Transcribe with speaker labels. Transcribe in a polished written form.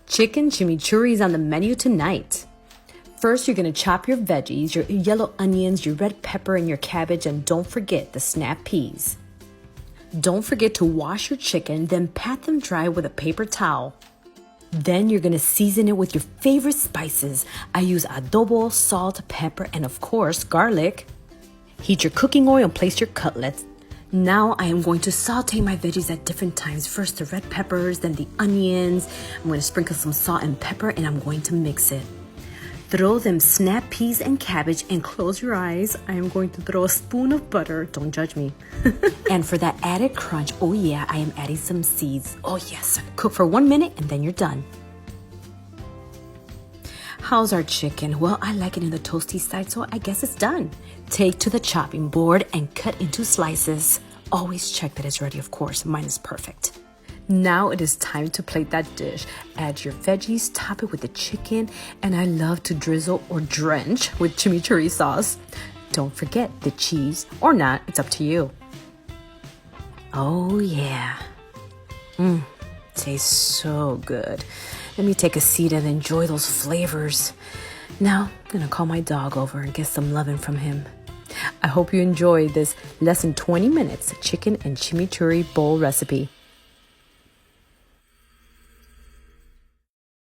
Speaker 1: Chicken chimichurri is on the menu tonight. First, you're going to chop your veggies, your yellow onions, your red pepper, and your cabbage, and don't forget the snap peas. Don't forget to wash your chicken, then pat them dry with a paper towel. Then you're going to season it with your favorite spices. I use adobo, salt, pepper, and of course, garlic. Heat your cooking oil and place your cutlets. Now I am going to saute my veggies at different times. First the red peppers, then the onions. I'm going to sprinkle some salt and pepper, and I'm going to mix it. Throw them snap peas and cabbage and close your eyes. I am going to throw a spoon of butter. Don't judge me. And for that added crunch, oh yeah, I am adding some seeds. Oh yes. Cook for 1 minute and then you're done. How's our chicken? Well, I like it in the toasty side, so I guess it's done. Take to the chopping board and cut into slices. Always check that it's ready, of course. Mine is perfect. Now it is time to plate that dish. Add your veggies, top it with the chicken, and I love to drizzle or drench with chimichurri sauce. Don't forget the cheese, or not, it's up to you. Oh yeah. Tastes so good. Let me take a seat and enjoy those flavors. Now, I'm gonna call my dog over and get some loving from him. I hope you enjoyed this less than 20 minutes chicken and chimichurri bowl recipe.